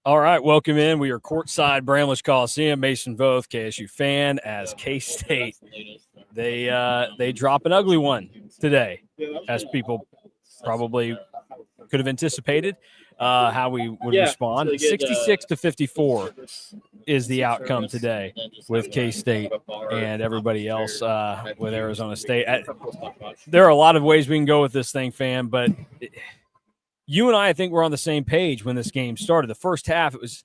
All right, welcome in. We are courtside Bramlage Coliseum. Mason Voth, KSU fan, as K-State. They drop an ugly one today, as people probably could have anticipated how we would respond. 66-54 is the outcome today with K-State and everybody else with Arizona State. There are a lot of ways we can go with this thing, fam, but you and I think we're on the same page when this game started. The first half, it was,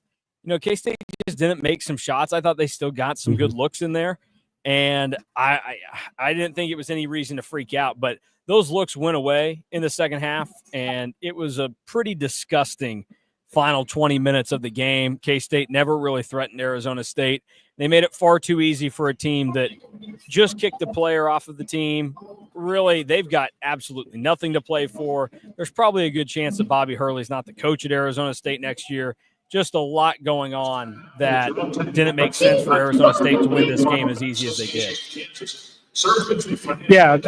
K-State just didn't make some shots. I thought they still got some good looks in there, and I didn't think it was any reason to freak out, but those looks went away in the second half, and it was a pretty disgusting final 20 minutes of the game. K-State never really threatened Arizona State. They made it far too easy for a team that just kicked the player off of the team. Really, they've got absolutely nothing to play for. There's probably a good chance that Bobby Hurley's not the coach at Arizona State next year. Just a lot going on that didn't make sense for Arizona State to win this game as easy as they did. Yeah,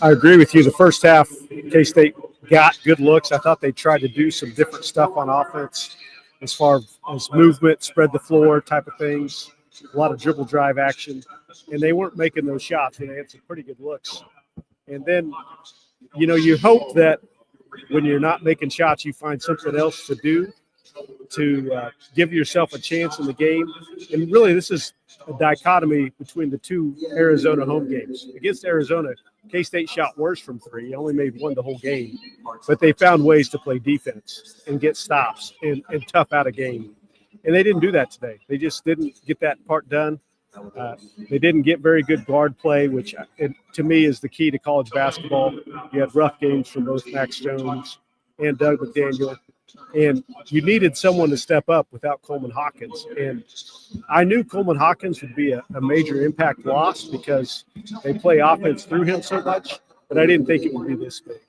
I agree with you. The first half, K-State got good looks. I thought they tried to do some different stuff on offense as far as movement, spread the floor type of things, a lot of dribble drive action, and they weren't making those shots, and they had some pretty good looks. And then, you hope that when you're not making shots, you find something else to do to give yourself a chance in the game. And really, this is a dichotomy between the two Arizona home games. Against Arizona, K-State shot worse from three, only made one the whole game, but they found ways to play defense and get stops and tough out a game. And they didn't do that today. They just didn't get that part done. They didn't get very good guard play, which to me is the key to college basketball. You had rough games from both Max Jones and Doug McDaniel, and you needed someone to step up without Coleman Hawkins. And I knew Coleman Hawkins would be a major impact loss because they play offense through him so much, but I didn't think it would be this big.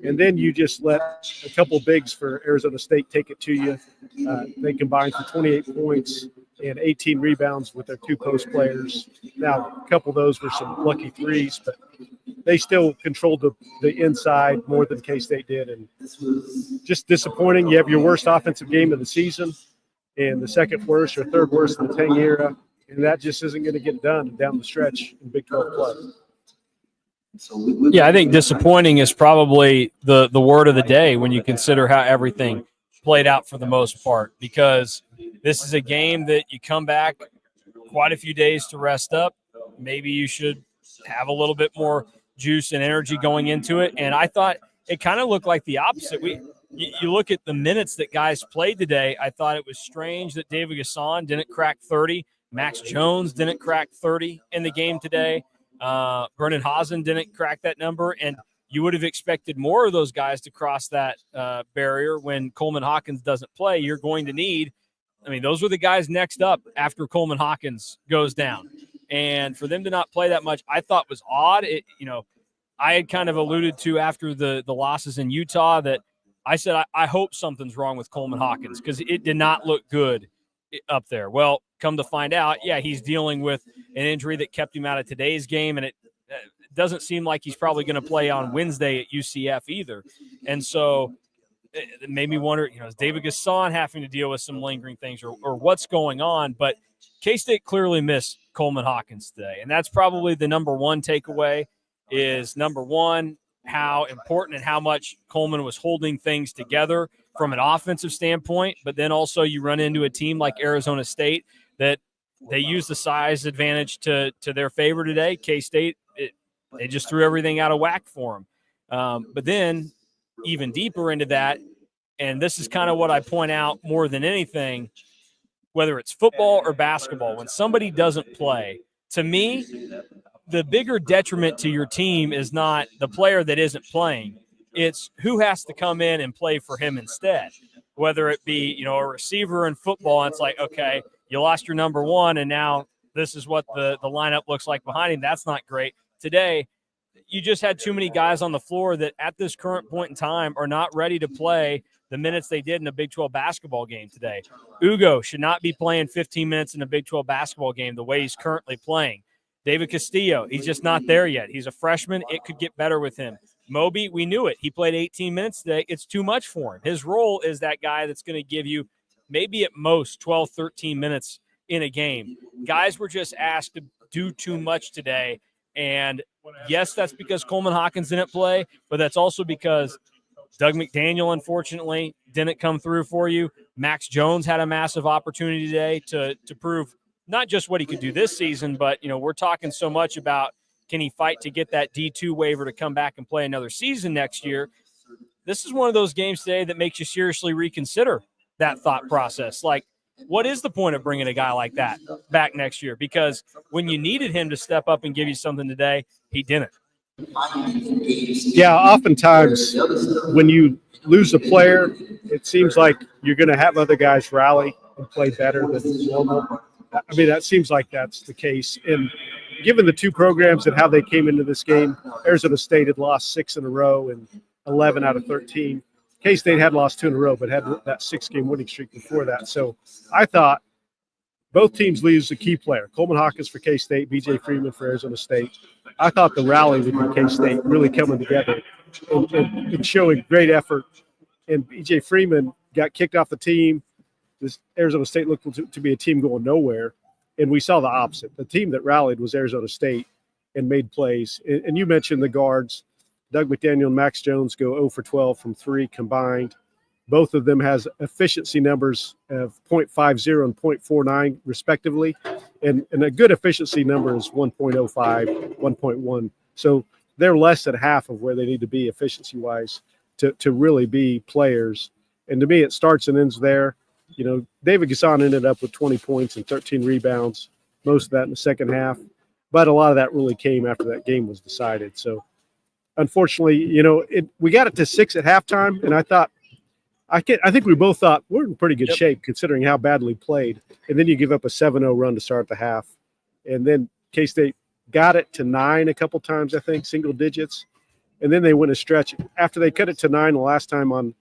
And then you just let a couple bigs for Arizona State take it to you. They combined for 28 points and 18 rebounds with their two post players. Now, a couple of those were some lucky threes, but they still controlled the inside more than K-State did. And just disappointing. You have your worst offensive game of the season and the second worst or third worst in the 10 era, and that just isn't going to get done down the stretch in Big 12 play. Yeah, I think disappointing is probably the word of the day when you consider how everything played out for the most part, because this is a game that you come back quite a few days to rest up. Maybe you should have a little bit more juice and energy going into it, and I thought it kind of looked like the opposite. You look at the minutes that guys played today, I thought it was strange that David Gasson didn't crack 30. Max Jones didn't crack 30 in the game today. Brennan Hazen didn't crack that number, and you would have expected more of those guys to cross that barrier when Coleman Hawkins doesn't play. You're going to need – those were the guys next up after Coleman Hawkins goes down. And for them to not play that much, I thought was odd. I had kind of alluded to after the losses in Utah that I said I hope something's wrong with Coleman Hawkins because it did not look good up there. Well, come to find out, yeah, he's dealing with an injury that kept him out of today's game, and it doesn't seem like he's probably going to play on Wednesday at UCF either. And so it made me wonder, is David Gasson having to deal with some lingering things or what's going on? But K-State clearly missed Coleman Hawkins today, and that's probably the number one takeaway is, number one, how important and how much Coleman was holding things together from an offensive standpoint, but then also you run into a team like Arizona State that they use the size advantage to their favor today. K-State, they just threw everything out of whack for them. But then even deeper into that, and this is kind of what I point out more than anything, whether it's football or basketball, when somebody doesn't play, to me, the bigger detriment to your team is not the player that isn't playing. It's who has to come in and play for him instead, whether it be, a receiver in football. And it's like, okay, you lost your number one, and now this is what the lineup looks like behind him. That's not great. Today, you just had too many guys on the floor that at this current point in time are not ready to play the minutes they did in a Big 12 basketball game today. Ugo should not be playing 15 minutes in a Big 12 basketball game the way he's currently playing. David Castillo, he's just not there yet. He's a freshman. It could get better with him. Moby, we knew it. He played 18 minutes today. It's too much for him. His role is that guy that's going to give you maybe at most 12, 13 minutes in a game. Guys were just asked to do too much today. And yes, that's because Coleman Hawkins didn't play, but that's also because Doug McDaniel, unfortunately, didn't come through for you. Max Jones had a massive opportunity today to prove not just what he could do this season, but, we're talking so much about can he fight to get that D2 waiver to come back and play another season next year. This is one of those games today that makes you seriously reconsider that thought process. Like, what is the point of bringing a guy like that back next year? Because when you needed him to step up and give you something today, he didn't. Yeah, oftentimes when you lose a player, it seems like you're going to have other guys rally and play better than normal. I mean, that seems like that's the case. And given the two programs and how they came into this game, Arizona State had lost 6 in a row and 11 out of 13. K-State had lost 2 in a row, but had that 6-game winning streak before that. So I thought both teams lose a key player. Coleman Hawkins for K-State, B.J. Freeman for Arizona State. I thought the rally would be K-State really coming together and showing great effort. And B.J. Freeman got kicked off the team. This Arizona State looked to be a team going nowhere, and we saw the opposite. The team that rallied was Arizona State and made plays. And you mentioned the guards. Doug McDaniel and Max Jones go 0 for 12 from 3 combined. Both of them has efficiency numbers of 0.50 and 0.49 respectively. And a good efficiency number is 1.05, 1.1. So they're less than half of where they need to be efficiency-wise to really be players. And to me, it starts and ends there. David Gasson ended up with 20 points and 13 rebounds, most of that in the second half. But a lot of that really came after that game was decided. So, unfortunately, we got it to 6 at halftime, and I think we both thought we're in pretty good shape considering how badly played. And then you give up a 7-0 run to start the half. And then K-State got it to 9 a couple times, I think, single digits. And then they went a stretch. After they cut it to 9 the last time on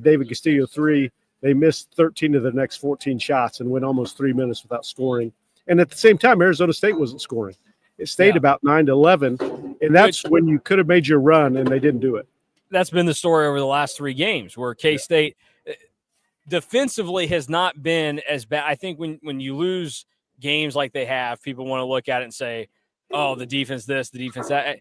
David Castillo 3, they missed 13 of their next 14 shots and went almost 3 minutes without scoring. And at the same time, Arizona State wasn't scoring. It stayed about 9-11, and that's when you could have made your run, and they didn't do it. That's been the story over the last 3 games where K-State defensively has not been as bad. I think when you lose games like they have, people want to look at it and say, oh, the defense this, the defense that.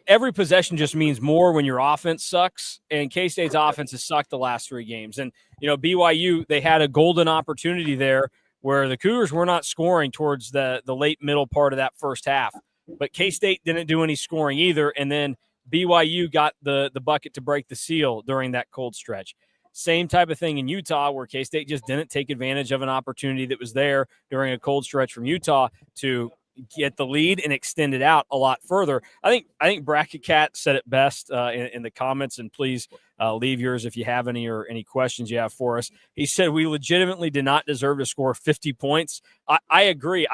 Every possession just means more when your offense sucks, and K-State's offense has sucked the last 3 games. And, BYU, they had a golden opportunity there where the Cougars were not scoring towards the late middle part of that first half. But K-State didn't do any scoring either, and then BYU got the bucket to break the seal during that cold stretch. Same type of thing in Utah where K-State just didn't take advantage of an opportunity that was there during a cold stretch from Utah to get the lead and extend it out a lot further. I think Bracket Cat said it best in the comments, and please leave yours if you have any questions you have for us. He said we legitimately did not deserve to score 50 points. I agree.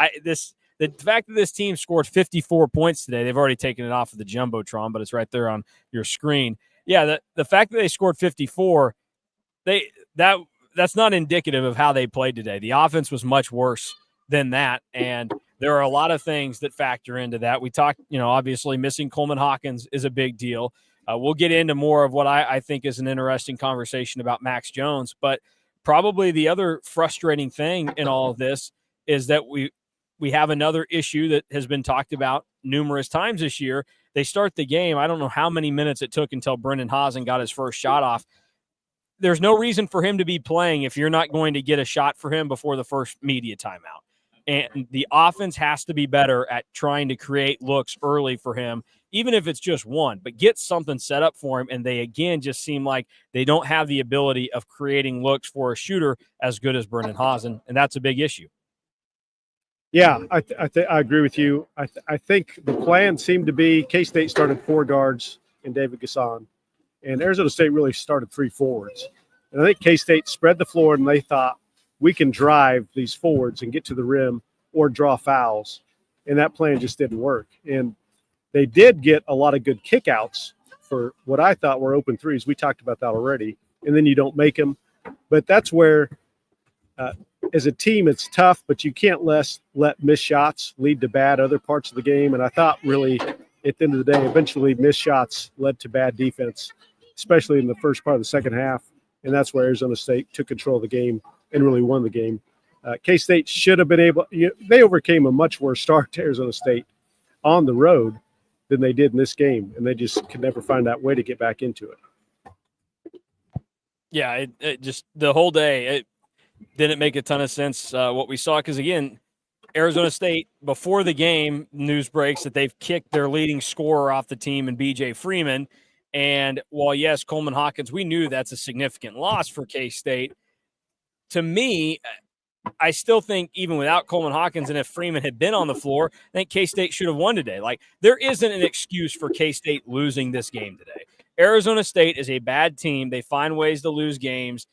The fact that this team scored 54 points today, they've already taken it off of the Jumbotron, but it's right there on your screen. Yeah, the fact that they scored 54, that's not indicative of how they played today. The offense was much worse than that, and there are a lot of things that factor into that. We talked, obviously missing Coleman Hawkins is a big deal. We'll get into more of what I think is an interesting conversation about Max Jones, but probably the other frustrating thing in all of this is that we have another issue that has been talked about numerous times this year. They start the game. I don't know how many minutes it took until Brendan Hazen got his first shot off. There's no reason for him to be playing if you're not going to get a shot for him before the first media timeout. And the offense has to be better at trying to create looks early for him, even if it's just one, but get something set up for him. And they, again, just seem like they don't have the ability of creating looks for a shooter as good as Brendan Hazen, and that's a big issue. Yeah, I agree with you. I think the plan seemed to be K-State started 4 guards in David Gasson, and Arizona State really started 3 forwards. And I think K-State spread the floor, and they thought, we can drive these forwards and get to the rim or draw fouls. And that plan just didn't work. And they did get a lot of good kickouts for what I thought were open threes. We talked about that already. And then you don't make them. But that's where, as a team, it's tough, but you can't let missed shots lead to bad other parts of the game. And I thought really at the end of the day, eventually missed shots led to bad defense, especially in the first part of the second half. And that's where Arizona State took control of the game and really won the game. K-State should have been able – they overcame a much worse start to Arizona State on the road than they did in this game, and they just could never find that way to get back into it. Yeah, it just – the whole day, it didn't make a ton of sense what we saw because, again, Arizona State, before the game, news breaks that they've kicked their leading scorer off the team in B.J. Freeman. And while, yes, Coleman Hawkins, we knew that's a significant loss for K-State. To me, I still think even without Coleman Hawkins and if Freeman had been on the floor, I think K-State should have won today. Like, there isn't an excuse for K-State losing this game today. Arizona State is a bad team. They find ways to lose games.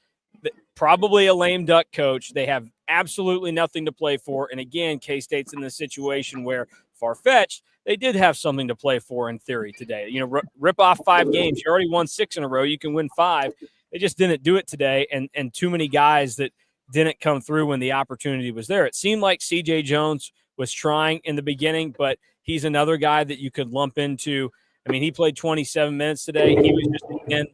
Probably a lame duck coach. They have absolutely nothing to play for. And again, K-State's in the situation where, far-fetched, they did have something to play for in theory today. You know, rip off 5 games. You already won 6 in a row. You can win 5. They just didn't do it today, and too many guys that didn't come through when the opportunity was there. It seemed like C.J. Jones was trying in the beginning, but he's another guy that you could lump into. I mean, he played 27 minutes today. He was just, again,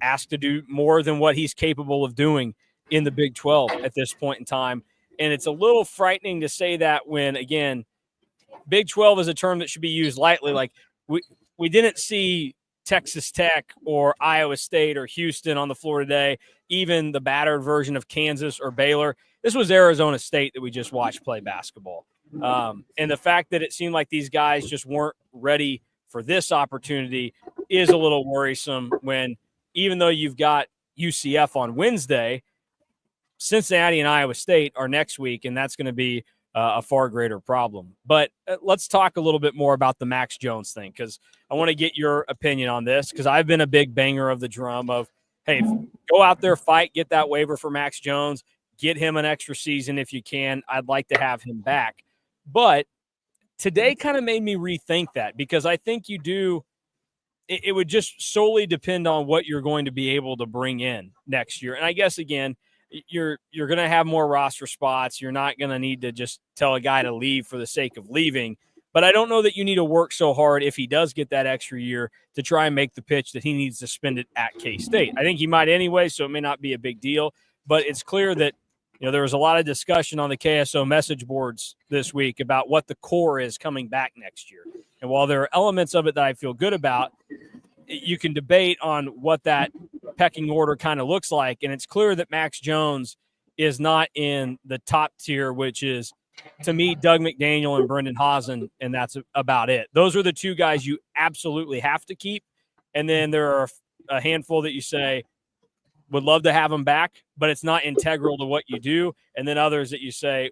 asked to do more than what he's capable of doing in the Big 12 at this point in time. And it's a little frightening to say that when, again, Big 12 is a term that should be used lightly. Like, we didn't see Texas Tech or Iowa State or Houston on the floor today, even the battered version of Kansas or Baylor. This was Arizona State that we just watched play basketball. And the fact that it seemed like these guys just weren't ready for this opportunity is a little worrisome when, even though you've got UCF on Wednesday, Cincinnati and Iowa State are next week, and that's going to be a far greater problem. But let's talk a little bit more about the Max Jones thing, because I want to get your opinion on this, because I've been a big banger of the drum of, hey, go out there, fight, get that waiver for Max Jones, get him an extra season if you can. I'd like to have him back. But today kind of made me rethink that, because I think you do – it would just solely depend on what you're going to be able to bring in next year. And I guess, again, you're going to have more roster spots. You're not going to need to just tell a guy to leave for the sake of leaving. But I don't know that you need to work so hard if he does get that extra year to try and make the pitch that he needs to spend it at K-State. I think he might anyway, so it may not be a big deal. But it's clear that, you know, there was a lot of discussion on the KSO message boards this week about what the core is coming back next year. And while there are elements of it that I feel good about, you can debate on what that pecking order kind of looks like. And it's clear that Max Jones is not in the top tier, which is, to me, Doug McDaniel and Brendan Hausen, and that's about it. Those are the 2 guys you absolutely have to keep. And then there are a handful that you say would love to have them back, but it's not integral to what you do. And then others that you say,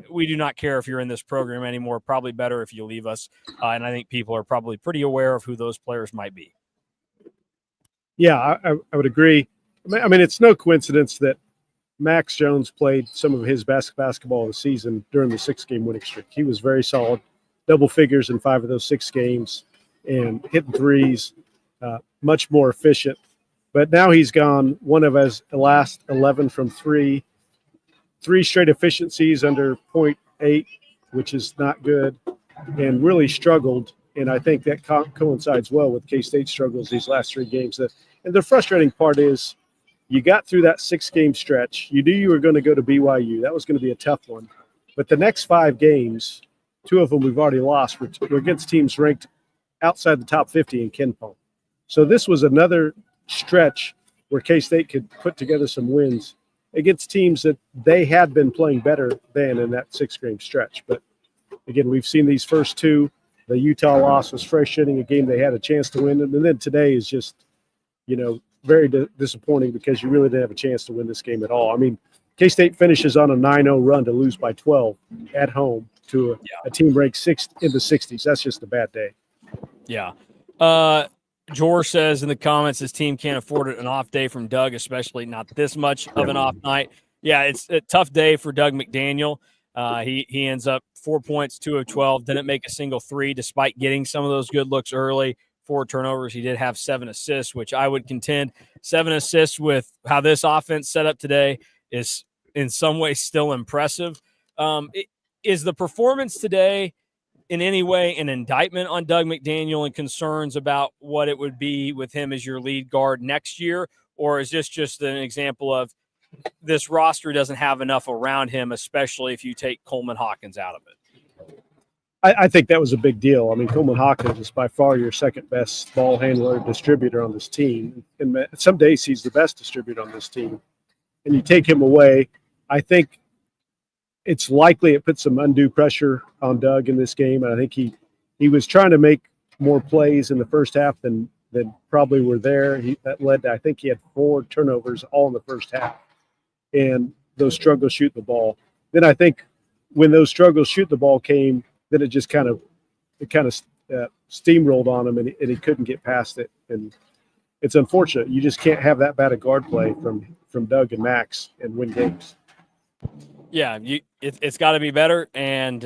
we do not care if you're in this program anymore. Probably better if you leave us. And I think people are probably pretty aware of who those players might be. Yeah, I would agree. I mean, it's no coincidence that Max Jones played some of his best basketball of the season during the 6-game winning streak. He was very solid, double figures in 5 of those 6 games, and hitting threes, much more efficient. But now he's gone one of his last 11 from 3 straight efficiencies under 0.8, which is not good, and really struggled. And I think that coincides well with K-State struggles these last 3 games. And the frustrating part is you got through that 6-game stretch. You knew you were going to go to BYU. That was going to be a tough one. But the next 5 games, 2 of them we've already lost, were against teams ranked outside the top 50 in KenPom. So this was another stretch where K-State could put together some wins against teams that they had been playing better than in that 6-game stretch. But, again, we've seen these first 2. The Utah loss was frustrating, a game they had a chance to win. And then today is just, very disappointing because you really didn't have a chance to win this game at all. I mean, K-State finishes on a 9-0 run to lose by 12 at home to a team ranked 6th in the 60s. That's just a bad day. Yeah. George says in the comments his team can't afford an off day from Doug, especially not this much of an off night. Yeah, it's a tough day for Doug McDaniel. He ends up 4 points, 2 of 12, didn't make a single 3 despite getting some of those good looks early. 4 turnovers. He did have 7 assists, which I would contend 7 assists with how this offense set up today is in some ways still impressive. Is the performance today in any way an indictment on Doug McDaniel and concerns about what it would be with him as your lead guard next year? Or is this just an example of this roster doesn't have enough around him, especially if you take Coleman Hawkins out of it? I think that was a big deal. I mean, Coleman Hawkins is by far your second best ball handler distributor on this team. And some days he's the best distributor on this team. And you take him away, I think it's likely it puts some undue pressure on Doug in this game. And I think he was trying to make more plays in the first half than probably were there. That led to, I think he had 4 turnovers all in the first half. And those struggles shooting the ball. Then I think when those struggles shoot the ball came, then it just kind of steamrolled on him, and he couldn't get past it. And it's unfortunate. You just can't have that bad a guard play from Doug and Max and win games. Yeah, it's got to be better, and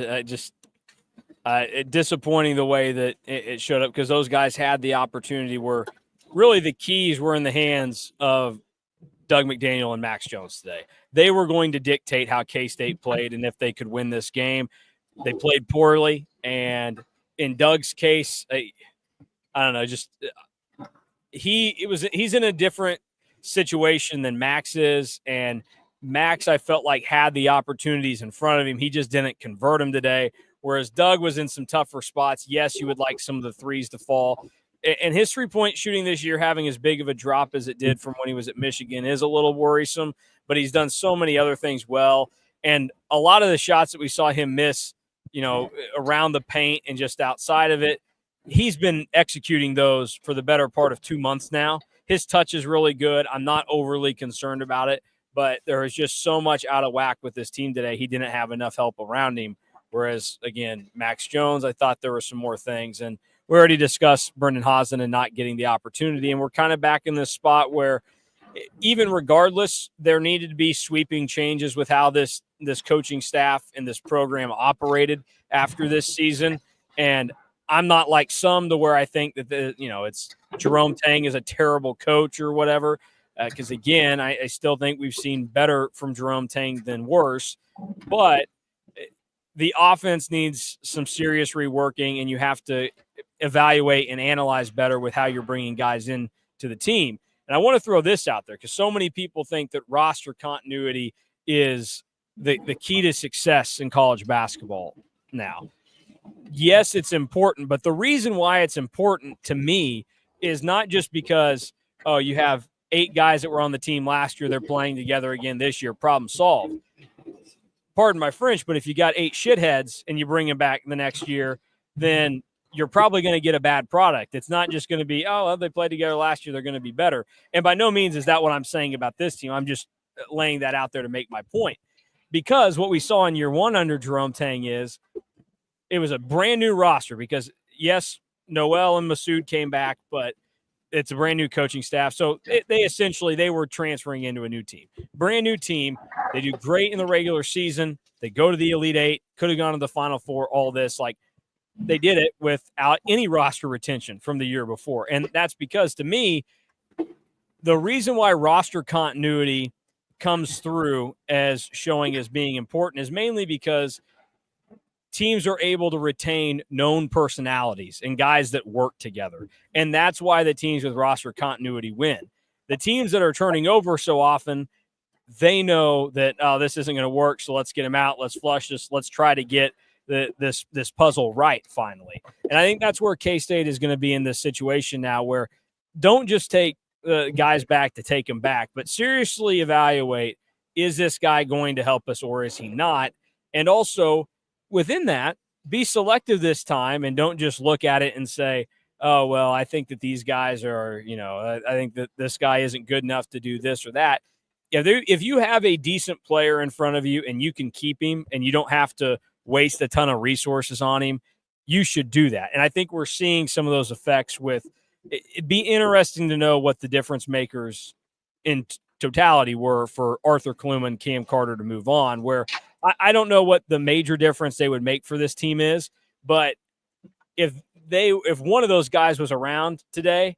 disappointing the way that it showed up, because those guys had the opportunity where really the keys were in the hands of Doug McDaniel and Max Jones today. They were going to dictate how K-State played and if they could win this game. They played poorly, and in Doug's case, I don't know, just he's in a different situation than Max is, and Max, I felt like, had the opportunities in front of him. He just didn't convert them today, whereas Doug was in some tougher spots. Yes, you would like some of the threes to fall. And his three-point shooting this year having as big of a drop as it did from when he was at Michigan is a little worrisome, but he's done so many other things well. And a lot of the shots that we saw him miss, around the paint and just outside of it, he's been executing those for the better part of 2 months now. His touch is really good. I'm not overly concerned about it, but there is just so much out of whack with this team today. He didn't have enough help around him. Whereas, again, Max Jones, I thought there were some more things. And we already discussed Brendan Hazen and not getting the opportunity. And we're kind of back in this spot where even regardless, there needed to be sweeping changes with how this coaching staff and this program operated after this season. And I'm not like some to where I think that it's Jerome Tang is a terrible coach or whatever. Because again, I still think we've seen better from Jerome Tang than worse. But the offense needs some serious reworking, and you have to evaluate and analyze better with how you're bringing guys in to the team. And I want to throw this out there because so many people think that roster continuity is the key to success in college basketball now. Yes, it's important, but the reason why it's important to me is not just because, you have 8 guys that were on the team last year, they're playing together again this year, problem solved. Pardon my French, but if you got 8 shitheads and you bring them back the next year, then you're probably going to get a bad product. It's not just going to be, they played together last year, they're going to be better. And by no means is that what I'm saying about this team. I'm just laying that out there to make my point. Because what we saw in year 1 under Jerome Tang is it was a brand new roster because, yes, Noel and Masood came back, but it's a brand new coaching staff. So they were transferring into a new team. Brand new team. They do great in the regular season. They go to the Elite Eight, could have gone to the Final Four, all this. Like, they did it without any roster retention from the year before. And that's because, to me, the reason why roster continuity comes through as showing as being important is mainly because teams are able to retain known personalities and guys that work together. And that's why the teams with roster continuity win. The teams that are turning over so often, they know that, this isn't going to work, so let's get them out. Let's flush this. Let's try to get this puzzle right finally. And I think that's where K-State is going to be in this situation now, where don't just take guys back to take them back, but seriously evaluate, is this guy going to help us or is he not? And also within that, be selective this time and don't just look at it and say, oh, well, I think that these guys are, I think that this guy isn't good enough to do this or that. If you have a decent player in front of you and you can keep him and you don't have to waste a ton of resources on him, you should do that. And I think we're seeing some of those effects with it'd be interesting to know what the difference makers in totality were for Arthur Kluman, Cam Carter to move on, where I don't know what the major difference they would make for this team is, but if one of those guys was around today,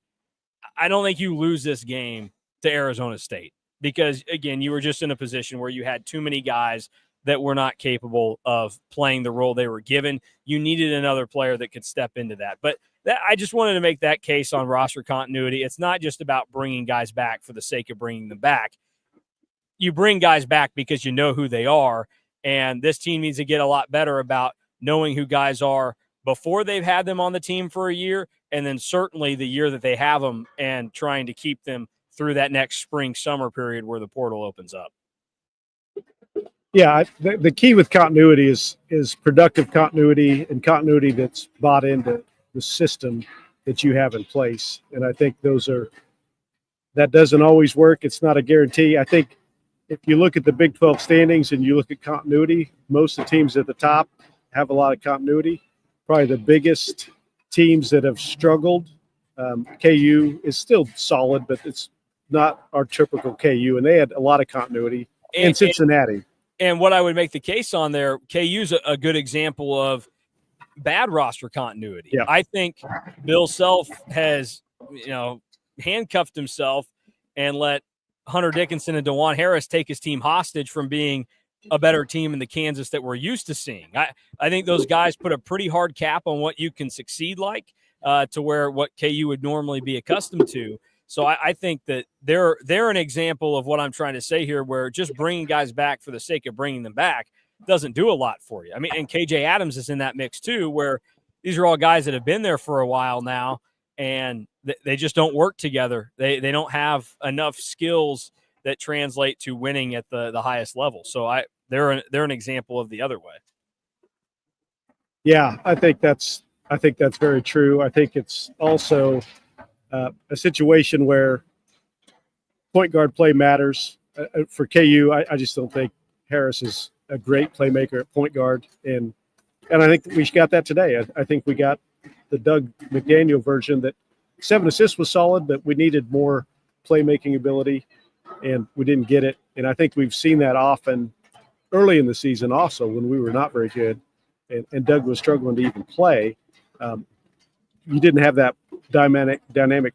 I don't think you lose this game to Arizona State because, again, you were just in a position where you had too many guys that were not capable of playing the role they were given. You needed another player that could step into that. But I just wanted to make that case on roster continuity. It's not just about bringing guys back for the sake of bringing them back. You bring guys back because you know who they are, and this team needs to get a lot better about knowing who guys are before they've had them on the team for a year, and then certainly the year that they have them, and trying to keep them through that next spring-summer period where the portal opens up. Yeah, the key with continuity is productive continuity and continuity that's bought into the system that you have in place. And I think that doesn't always work. It's not a guarantee. I think if you look at the Big 12 standings and you look at continuity, most of the teams at the top have a lot of continuity. Probably the biggest teams that have struggled, KU is still solid, but it's not our typical KU, and they had a lot of continuity. And Cincinnati. And what I would make the case on there, KU's a good example of bad roster continuity. Yeah. I think Bill Self has, handcuffed himself and let Hunter Dickinson and DeJuan Harris take his team hostage from being a better team in the Kansas that we're used to seeing. I think those guys put a pretty hard cap on what you can succeed like to where what KU would normally be accustomed to. So I think that they're an example of what I'm trying to say here, where just bringing guys back for the sake of bringing them back doesn't do a lot for you. I mean, and KJ Adams is in that mix too, where these are all guys that have been there for a while now, and they just don't work together. They don't have enough skills that translate to winning at the highest level. So they're an example of the other way. Yeah, I think that's very true. I think it's also a situation where point guard play matters. For KU, I just don't think Harris is a great playmaker at point guard, and I think we got that today. I think we got the Doug McDaniel version that 7 assists was solid, but we needed more playmaking ability, and we didn't get it. And I think we've seen that often early in the season also when we were not very good and Doug was struggling to even play. You didn't have that dynamic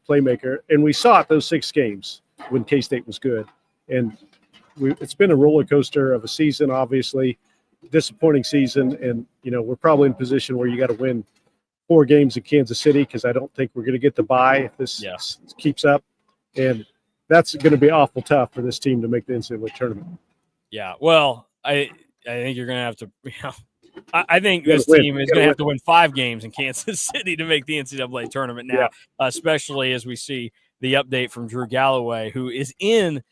playmaker, and we saw it those 6 games when K-State was good. And it's been a roller coaster of a season, obviously, disappointing season, and we're probably in a position where you got to win 4 games in Kansas City, because I don't think we're going to get the bye if this keeps up, and that's going to be awful tough for this team to make the NCAA tournament. Yeah, well, I think you're going to have to. I think this team is going to have to win 5 games in Kansas City to make the NCAA tournament now, especially as we see the update from Drew Galloway, who is in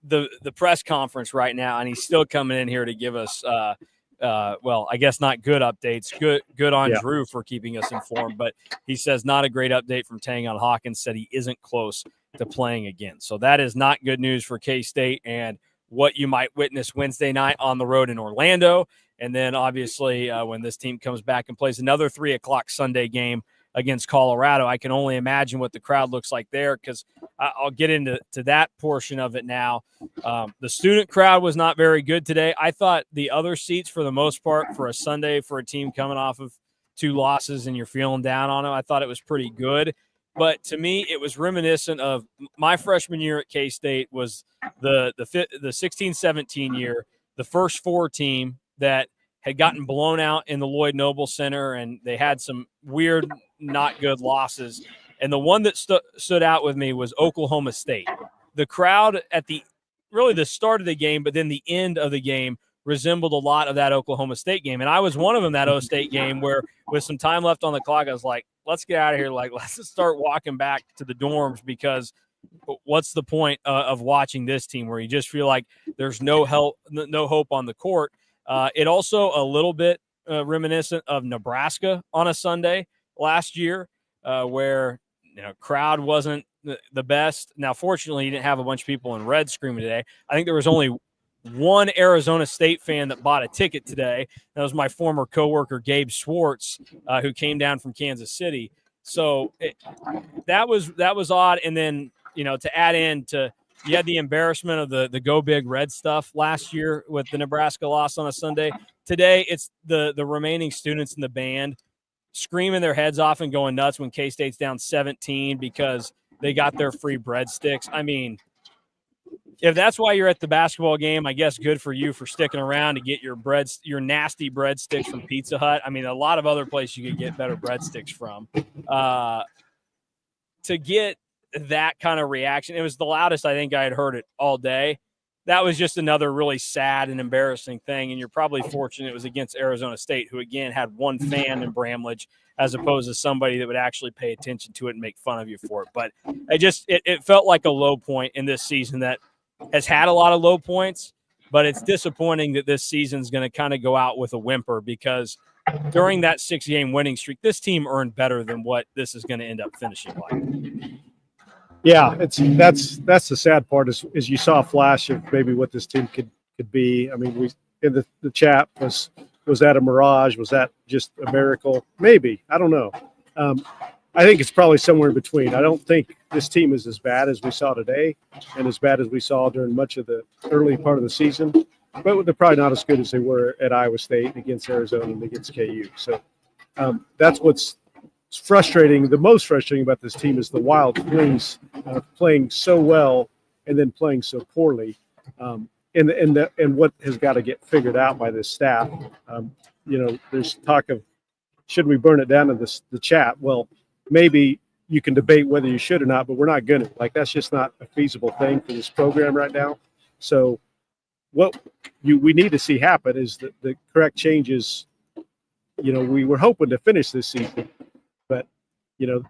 the press conference right now, and he's still coming in here to give us, I guess not good updates. Good on Drew for keeping us informed, but he says not a great update from Tangon Hawkins, said he isn't close to playing again. So that is not good news for K-State and what you might witness Wednesday night on the road in Orlando. And then obviously when this team comes back and plays another 3:00 Sunday game against Colorado, I can only imagine what the crowd looks like there, because I'll get into that portion of it now. The student crowd was not very good today. I thought the other seats, for the most part, for a Sunday for a team coming off of 2 losses and you're feeling down on them, I thought it was pretty good. But to me, it was reminiscent of my freshman year at K-State, was the 16-17 year, the first 4 team that had gotten blown out in the Lloyd Noble Center, and they had some weird, not good losses. And the one that stood out with me was Oklahoma State. The crowd at the start of the game, but then the end of the game, resembled a lot of that Oklahoma State game. And I was one of them that O State game where, with some time left on the clock, I was like, let's get out of here. Like, let's just start walking back to the dorms, because what's the point of watching this team where you just feel like there's no hope on the court. It also a little bit reminiscent of Nebraska on a Sunday last year, where crowd wasn't the best. Now, fortunately, you didn't have a bunch of people in red screaming today. I think there was only one Arizona State fan that bought a ticket today. That was my former coworker Gabe Schwartz, who came down from Kansas City. So that was odd. And then to add in to. You had the embarrassment of the Go Big Red stuff last year with the Nebraska loss on a Sunday. Today, it's the remaining students in the band screaming their heads off and going nuts when K-State's down 17 because they got their free breadsticks. I mean, if that's why you're at the basketball game, I guess good for you for sticking around to get your nasty breadsticks from Pizza Hut. I mean, a lot of other places you could get better breadsticks from. To get that kind of reaction, it was the loudest I think I had heard it all day. That was just another really sad and embarrassing thing. And you're probably fortunate it was against Arizona State, who again had one fan in Bramlage, as opposed to somebody that would actually pay attention to it and make fun of you for it. But it felt like a low point in this season that has had a lot of low points, but it's disappointing that this season's going to kind of go out with a whimper, because during that 6-game winning streak, this team earned better than what this is going to end up finishing like. Yeah, that's the sad part is you saw a flash of maybe what this team could be. I mean, we in the chat was that a mirage? Was that just a miracle? Maybe, I don't know. I think it's probably somewhere in between. I don't think this team is as bad as we saw today and as bad as we saw during much of the early part of the season, but they're probably not as good as they were at Iowa State against Arizona and against KU. So that's what's frustrating. The most frustrating about this team is the wild swings, playing so well and then playing so poorly, and what has got to get figured out by this staff. There's talk of should we burn it down in the chat? Well, maybe you can debate whether you should or not, but we're not going to. Like, that's just not a feasible thing for this program right now. So what we need to see happen is the correct changes. We were hoping to finish this season, but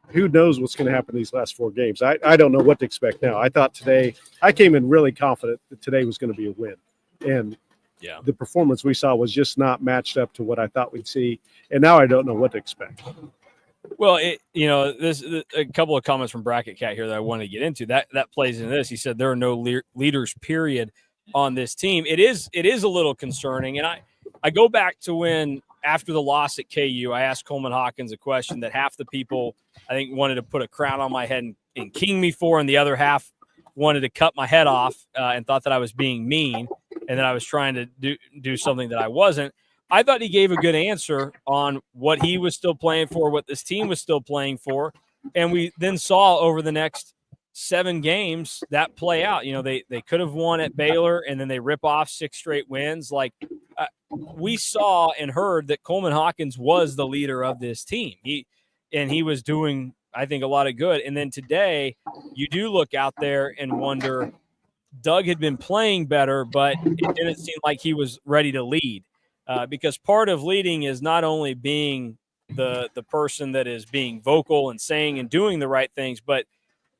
who knows what's going to happen in these last 4 games. I don't know what to expect now. I came in really confident that today was going to be a win, and the performance we saw was just not matched up to what I thought we'd see, and now I don't know what to expect. Well, this a couple of comments from Bracket Cat here that I want to get into. That plays into this. He said there are no leaders, period, on this team. It is a little concerning, and I go back to when after the loss at KU, I asked Coleman Hawkins a question that half the people I think wanted to put a crown on my head and king me for, and the other half wanted to cut my head off and thought that I was being mean and that I was trying to do something that I wasn't. I thought he gave a good answer on what he was still playing for, what this team was still playing for. And we then saw over the next 7 games that play out. They could have won at Baylor, and then they rip off 6 straight wins. We saw and heard that Coleman Hawkins was the leader of this team. He was doing, I think, a lot of good. And then today you do look out there and wonder, Doug had been playing better, but it didn't seem like he was ready to lead. Because part of leading is not only being the person that is being vocal and saying and doing the right things, but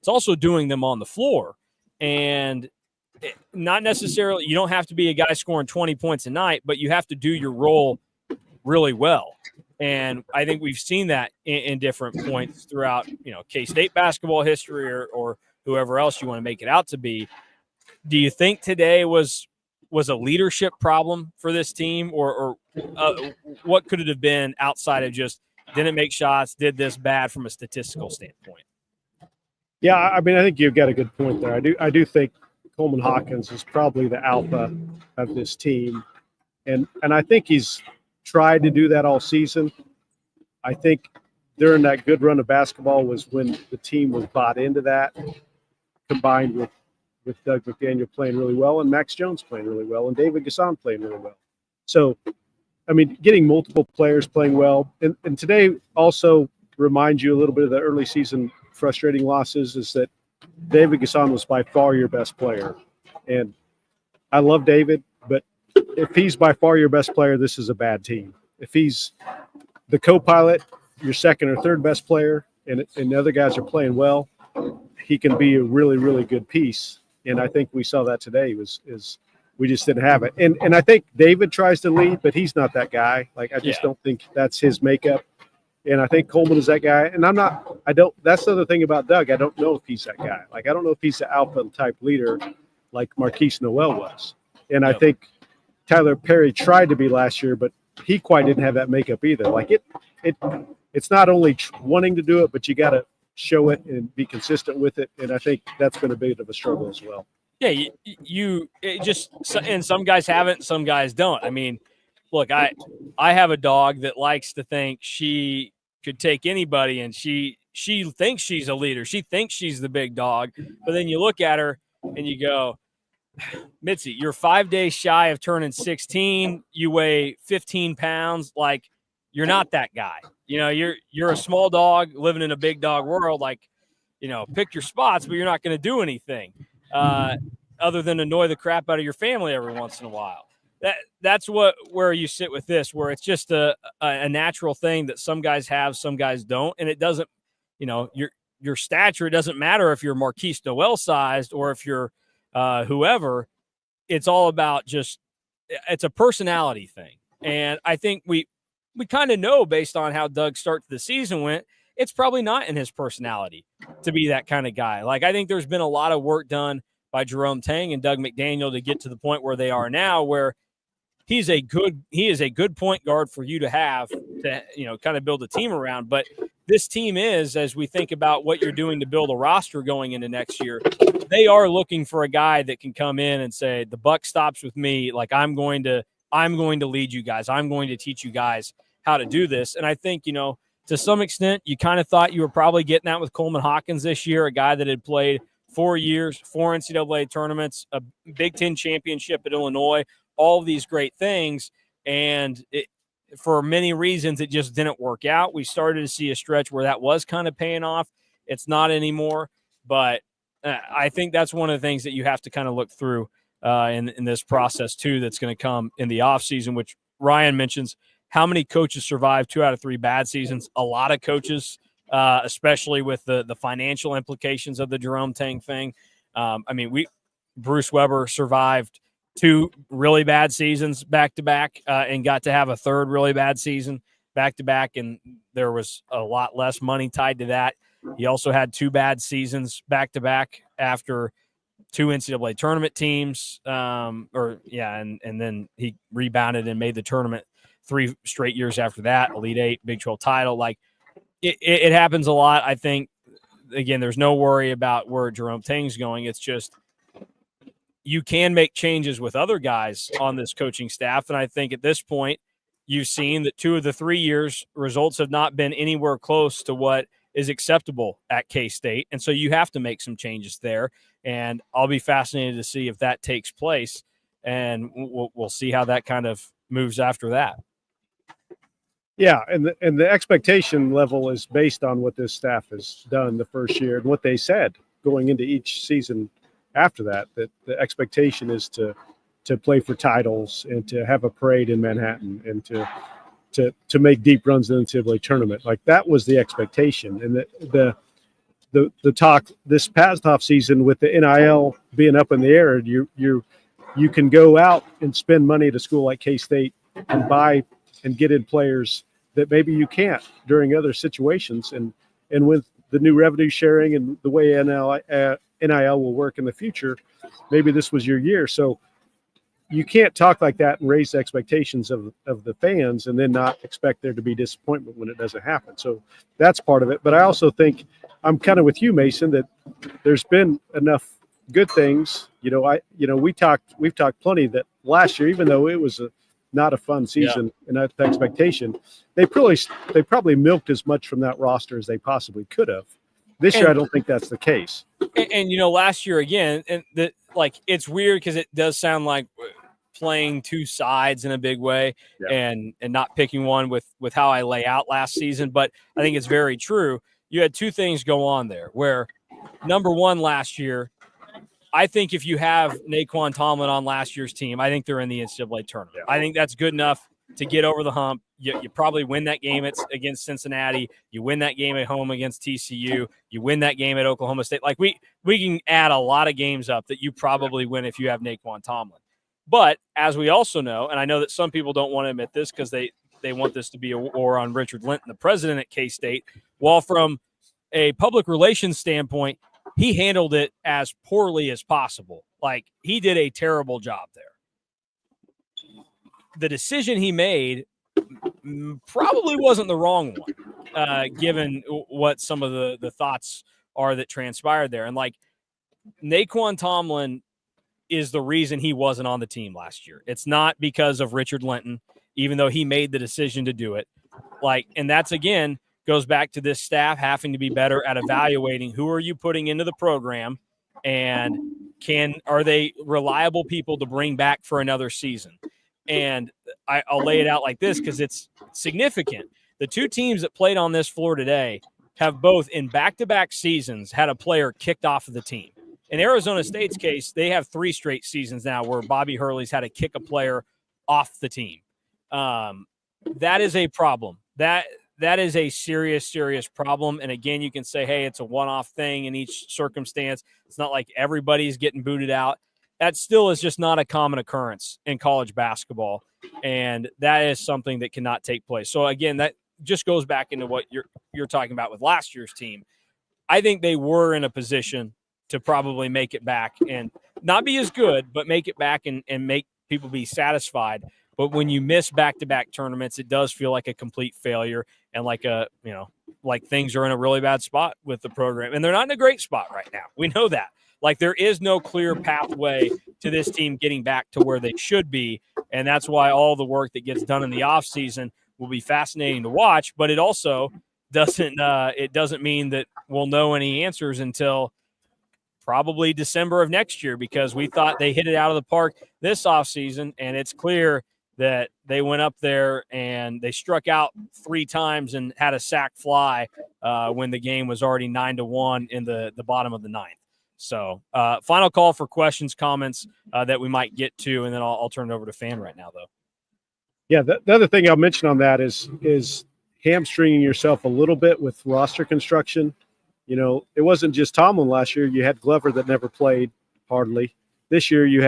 it's also doing them on the floor. And not necessarily, you don't have to be a guy scoring 20 points a night, but you have to do your role really well. And I think we've seen that in different points throughout, K-State basketball history or whoever else you want to make it out to be. Do you think today was a leadership problem for this team, or what could it have been outside of just didn't make shots, did this bad from a statistical standpoint? Yeah, I mean, I think you've got a good point there. I do think Coleman Hawkins is probably the alpha of this team, and I think he's tried to do that all season. I think during that good run of basketball was when the team was bought into that, combined with Doug McDaniel playing really well and Max Jones playing really well and David Gasson playing really well. So, I mean, getting multiple players playing well. And today also reminds you a little bit of the early season frustrating losses is that David Gasson was by far your best player. And I love David, but if he's by far your best player, this is a bad team. If he's the co-pilot, your second or third best player, and the other guys are playing well, he can be a really, really good piece. And I think we saw that today is we just didn't have it. And I think David tries to lead, but he's not that guy. Like, I just don't think that's his makeup. And I think Coleman is that guy. And that's the other thing about Doug. I don't know if he's that guy. Like, I don't know if he's the alpha type leader like Marquise Noel was. And I think Tyler Perry tried to be last year, but he quite didn't have that makeup either. Like, it's not only wanting to do it, but you got to show it and be consistent with it. And I think that's been a bit of a struggle as well. Yeah, and some guys haven't, some guys don't. I mean, look, I have a dog that likes to think she could take anybody, and she thinks she's a leader. She thinks she's the big dog, but then you look at her and you go, Mitzi, you're 5 days shy of turning 16. You weigh 15 pounds. Like, you're not that guy. You know, you're a small dog living in a big dog world. Like, you know, pick your spots, but you're not going to do anything other than annoy the crap out of your family every once in a while. That's where you sit with this, where it's just a natural thing that some guys have, some guys don't, and it doesn't. You know, your stature. It doesn't matter if you're Marquise Noel sized or if you're whoever. It's all about it's a personality thing. And I think we kind of know based on how Doug's start to the season went, it's probably not in his personality to be that kind of guy. Like, I think there's been a lot of work done by Jerome Tang and Doug McDaniel to get to the point where they are now, where he is a good point guard for you to have to, you know, kind of build a team around. But this team is, as we think about what you're doing to build a roster going into next year, they are looking for a guy that can come in and say, the buck stops with me. Like, I'm going to lead you guys. I'm going to teach you guys how to do this. And I think, you know, to some extent, you kind of thought you were probably getting that with Coleman Hawkins this year, a guy that had played 4 years, 4 NCAA tournaments, a Big Ten championship at Illinois, all of these great things. And for many reasons, it just didn't work out. We started to see a stretch where that was kind of paying off. It's not anymore. But I think that's one of the things that you have to kind of look through in this process, too, that's going to come in the offseason, which Ryan mentions. How many coaches survive 2 out of 3 bad seasons? A lot of coaches, especially with the financial implications of the Jerome Tang thing. I mean, Bruce Weber survived 2 really bad seasons back-to-back and got to have a 3rd really bad season back-to-back, and there was a lot less money tied to that. He also had 2 bad seasons back-to-back after 2 NCAA tournament teams, and then he rebounded and made the tournament 3 straight years after that, Elite 8, Big 12 title. Like, it happens a lot. I think, again, there's no worry about where Jerome Tang's going. It's just you can make changes with other guys on this coaching staff. And I think at this point, you've seen that 2 of the 3 years results have not been anywhere close to what is acceptable at K-State. And so you have to make some changes there. And I'll be fascinated to see if that takes place. And we'll see how that kind of moves after that. Yeah, and the expectation level is based on what this staff has done the first year and what they said going into each season after that the expectation is to play for titles and to have a parade in Manhattan and to make deep runs in the NCAA tournament. Like, that was the expectation. And the talk this past off season with the NIL being up in the air, you can go out and spend money at a school like K-State and buy and get in players that maybe you can't during other situations. And with the new revenue sharing and the way NIL will work in the future, maybe this was your year. So you can't talk like that and raise the expectations of the fans and then not expect there to be disappointment when it doesn't happen. So that's part of it. But I also think I'm kind of with you, Mason, that there's been enough good things. We've talked plenty that last year, even though it was not a fun season and that's the expectation, they probably milked as much from that roster as they possibly could have. This year, I don't think that's the case. And last year again, and it's weird because it does sound like playing 2 sides in a big way, and not picking one with how I lay out last season. But I think it's very true. You had 2 things go on there. Where number one, last year, I think if you have Naquan Tomlin on last year's team, I think they're in the NCAA tournament. I think that's good enough to get over the hump. You probably win that game against Cincinnati. You win that game at home against TCU. You win that game at Oklahoma State. Like, we can add a lot of games up that you probably win if you have Naquan Tomlin. But as we also know, and I know that some people don't want to admit this because they want this to be a war on Richard Linton, the president at K-State, while from a public relations standpoint, he handled it as poorly as possible. Like, he did a terrible job there. The decision he made probably wasn't the wrong one, given what some of the thoughts are that transpired there. And, like, Naquan Tomlin is the reason he wasn't on the team last year. It's not because of Richard Linton, even though he made the decision to do it. Like, and that's, again, goes back to this staff having to be better at evaluating who are you putting into the program And are they reliable people to bring back for another season? And I'll lay it out like this because it's significant. The two teams that played on this floor today have both in back-to-back seasons had a player kicked off of the team. In Arizona State's case, they have 3 straight seasons now where Bobby Hurley's had to kick a player off the team. That is a problem. That is a serious, serious problem. And again, you can say, hey, it's a one-off thing in each circumstance. It's not like everybody's getting booted out. That still is just not a common occurrence in college basketball. And that is something that cannot take place. So again, that just goes back into what you're talking about with last year's team. I think they were in a position to probably make it back and not be as good, but make it back and make people be satisfied. But when you miss back-to-back tournaments, it does feel like a complete failure and like like things are in a really bad spot with the program. And they're not in a great spot right now. We know that. Like there is no clear pathway to this team getting back to where they should be. And that's why all the work that gets done in the offseason will be fascinating to watch. But it also doesn't mean that we'll know any answers until probably December of next year, because we thought they hit it out of the park this offseason, and it's clear that they went up there and they struck out 3 times and had a sack fly when the game was already 9-1 in the bottom of the 9th. So final call for questions, comments that we might get to, and then I'll turn it over to Fan right now, though. Yeah, the other thing I'll mention on that is hamstringing yourself a little bit with roster construction. You know, it wasn't just Tomlin last year. You had Glover that never played hardly. This year you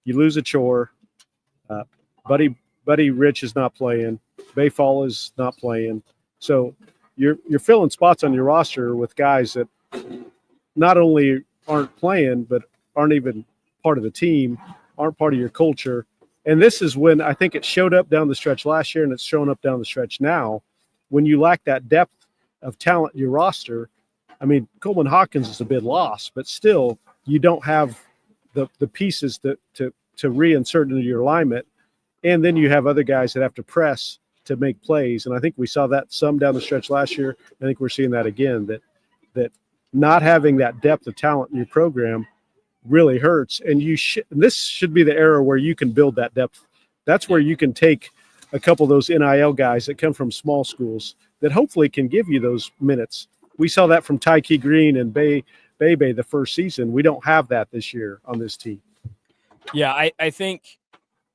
lose a chore. Buddy Rich is not playing. Bayfall is not playing. So you're filling spots on your roster with guys that not only aren't playing, but aren't even part of the team, aren't part of your culture. And this is when I think it showed up down the stretch last year, and it's showing up down the stretch now. When you lack that depth of talent in your roster, I mean, Coleman Hawkins is a big loss, but still you don't have the pieces to reinsert into your alignment. And then you have other guys that have to press to make plays. And I think we saw that some down the stretch last year. I think we're seeing that again, that not having that depth of talent in your program really hurts. And this should be the era where you can build that depth. That's where you can take a couple of those NIL guys that come from small schools that hopefully can give you those minutes. We saw that from Tyke Green and Bebe the first season. We don't have that this year on this team. Yeah, I think,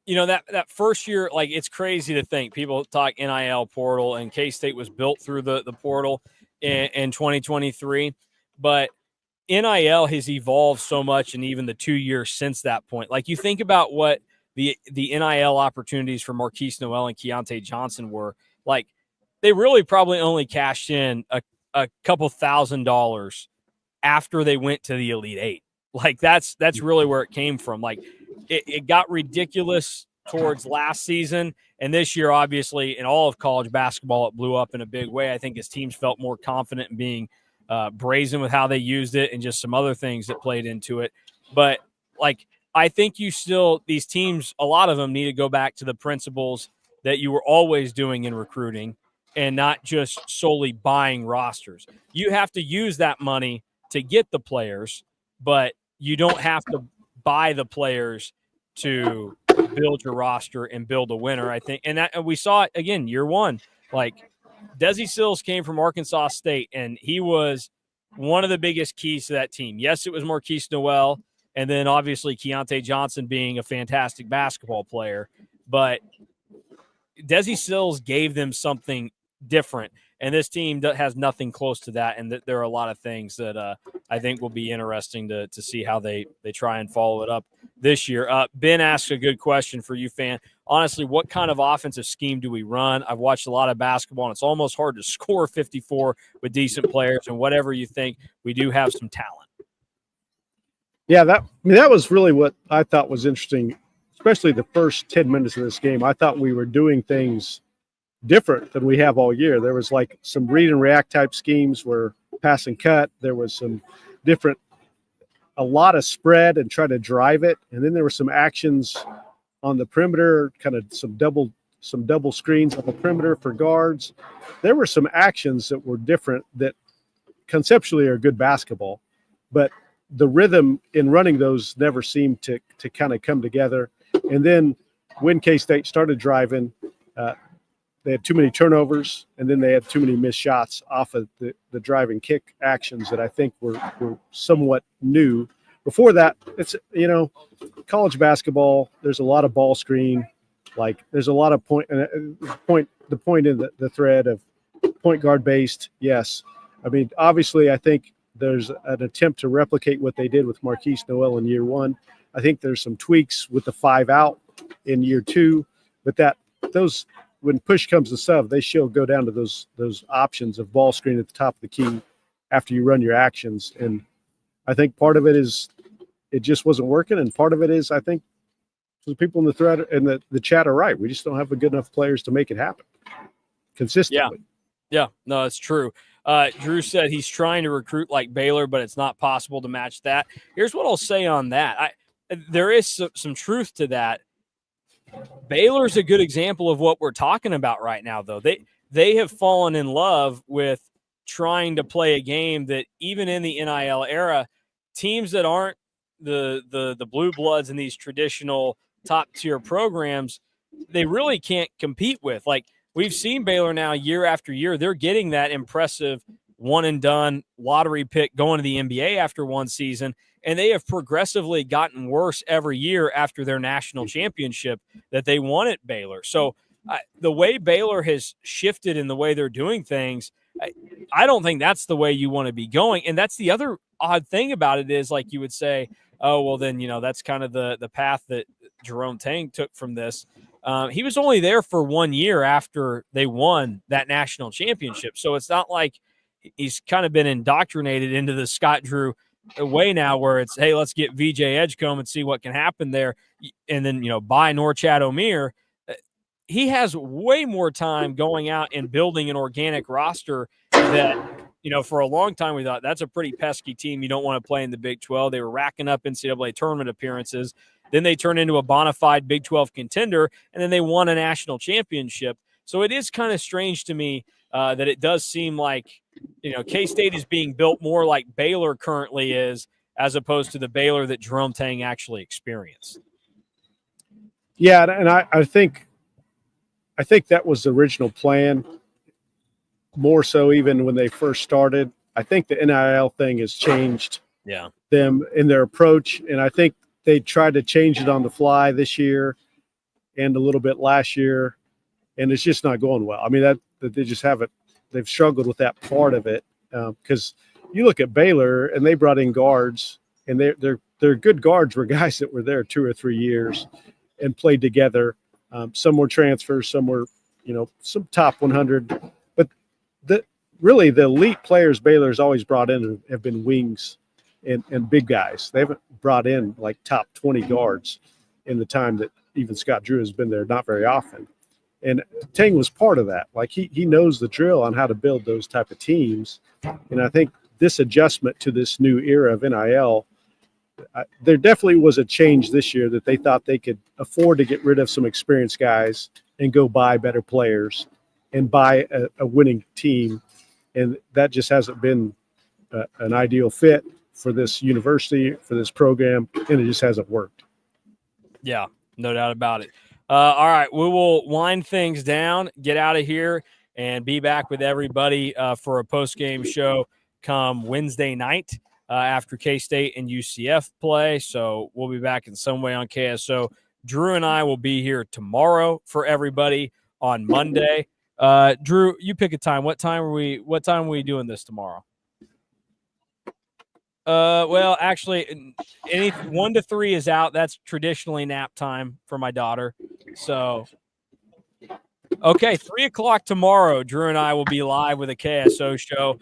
that first year, like, it's crazy to think people talk NIL portal, and K-State was built through the portal in 2023. But NIL has evolved so much in even the 2 years since that point. Like, you think about what the NIL opportunities for Marquise Noel and Keontae Johnson were. Like, they really probably only cashed in a couple $1,000 after they went to the Elite Eight. Like, that's really where it came from. Like, it got ridiculous towards last season, and this year, obviously, in all of college basketball, it blew up in a big way. I think his teams felt more confident in being brazen with how they used it, and just some other things that played into it. But, like, I think these teams, a lot of them need to go back to the principles that you were always doing in recruiting, and not just solely buying rosters. You have to use that money to get the players, but you don't have to buy the players to build your roster and build a winner, I think. And we saw it again, year one. Like, Desi Sills came from Arkansas State, and he was one of the biggest keys to that team. Yes, it was Marquise Noel, and then obviously Keontae Johnson being a fantastic basketball player. But Desi Sills gave them something different, and this team has nothing close to that. And there are a lot of things that I think will be interesting to see how they try and follow it up this year. Ben asks a good question for you, Fan. Honestly, what kind of offensive scheme do we run? I've watched a lot of basketball, and it's almost hard to score 54 with decent players. And whatever you think, we do have some talent. Yeah, that was really what I thought was interesting, especially the first 10 minutes of this game. I thought we were doing things different than we have all year. There was like some read and react type schemes where pass and cut. There was some different, a lot of spread and try to drive it. And then there were some actions on the perimeter, kind of some double screens on the perimeter for guards. There were some actions that were different that conceptually are good basketball, but the rhythm in running those never seemed to kind of come together. And then when K-State started driving, they had too many turnovers, and then they had too many missed shots off of the driving kick actions that I think were somewhat new. Before that, it's, college basketball, there's a lot of ball screen. Like, there's a lot of point in the thread of point guard based. Yes. I mean, obviously, I think there's an attempt to replicate what they did with Marquise Noel in year one. I think there's some tweaks with the 5 out in year 2, but those, when push comes to shove, they still go down to those options of ball screen at the top of the key after you run your actions. And I think part of it is it just wasn't working, and part of it is I think the people in the thread and the chat are right. We just don't have good enough players to make it happen consistently. Yeah, no, that's true. Drew said he's trying to recruit like Baylor, but it's not possible to match that. Here's what I'll say on that. There is some truth to that. Baylor's a good example of what we're talking about right now, though. They have fallen in love with trying to play a game that even in the NIL era, teams that aren't the blue bloods in these traditional top tier programs, they really can't compete with. Like, we've seen Baylor now year after year. They're getting that impressive one and done lottery pick going to the NBA after one season, and they have progressively gotten worse every year after their national championship that they won at Baylor. So the way Baylor has shifted in the way they're doing things, I don't think that's the way you want to be going. And that's the other odd thing about it is, like, you would say, oh, well, then, that's kind of the path that Jerome Tang took from this. He was only there for 1 year after they won that national championship. So it's not like he's kind of been indoctrinated into the Scott Drew way now where it's, hey, let's get VJ Edgecombe and see what can happen there. And then, buy Norchad Omier. He has way more time going out and building an organic roster that, for a long time we thought that's a pretty pesky team. You don't want to play in the Big 12. They were racking up NCAA tournament appearances. Then they turned into a bona fide Big 12 contender, and then they won a national championship. So it is kind of strange to me that it does seem like, K-State is being built more like Baylor currently is, as opposed to the Baylor that Jerome Tang actually experienced. Yeah, and I think that was the original plan, more so even when they first started. I think the NIL thing has changed them in their approach, and I think they tried to change it on the fly this year and a little bit last year, and it's just not going well. I mean, that they just haven't. They've struggled with that part of it because you look at Baylor and they brought in guards, and their good guards were guys that were there 2 or 3 years and played together. Some were transfers, some were, some top 100. But really the elite players Baylor's always brought in have been wings and big guys. They haven't brought in like top 20 guards in the time that even Scott Drew has been there, not very often. And Tang was part of that. Like, he knows the drill on how to build those type of teams. And I think this adjustment to this new era of NIL, there definitely was a change this year that they thought they could afford to get rid of some experienced guys and go buy better players and buy a winning team. And that just hasn't been an ideal fit for this university, for this program, and it just hasn't worked. Yeah, no doubt about it. All right, we will wind things down, get out of here, and be back with everybody for a post-game show come Wednesday night after K-State and UCF play. So we'll be back in some way on KSO. Drew and I will be here tomorrow for everybody on Monday. Drew, you pick a time. What time are we doing this tomorrow? Well, actually, 1 to 3 is out. That's traditionally nap time for my daughter. So, okay, 3:00 tomorrow. Drew and I will be live with a KSO show.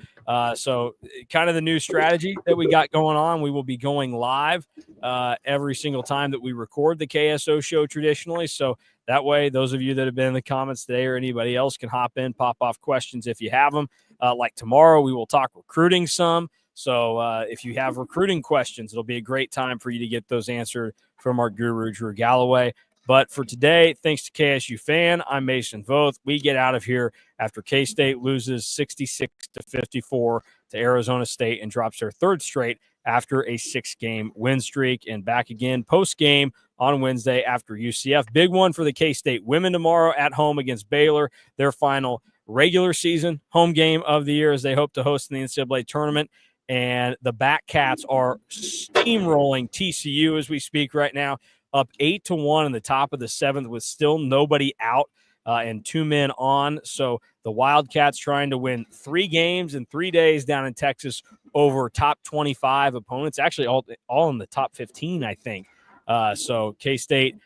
So, kind of the new strategy that we got going on. We will be going live every single time that we record the KSO show traditionally. So that way, those of you that have been in the comments today or anybody else can hop in, pop off questions if you have them. Like tomorrow, we will talk recruiting some. So if you have recruiting questions, it'll be a great time for you to get those answered from our guru, Drew Galloway. But for today, thanks to KSU Fan, I'm Mason Voth. We get out of here after K-State loses 66-54 to Arizona State and drops their 3rd straight after a 6-game win streak, and back again post-game on Wednesday after UCF. Big one for the K-State women tomorrow at home against Baylor, their final regular season home game of the year as they hope to host in the NCAA tournament. And the Bat Cats are steamrolling TCU as we speak right now, up 8-1 in the top of the 7th with still nobody out and 2 men on. So the Wildcats trying to win 3 games in 3 days down in Texas over top 25 opponents, actually all in the top 15, I think. So K-State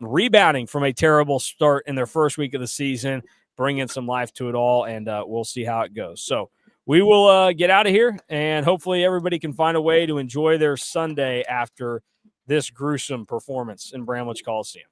rebounding from a terrible start in their first week of the season, bringing some life to it all, and we'll see how it goes. So we will get out of here, and hopefully everybody can find a way to enjoy their Sunday after this gruesome performance in Bramlage Coliseum.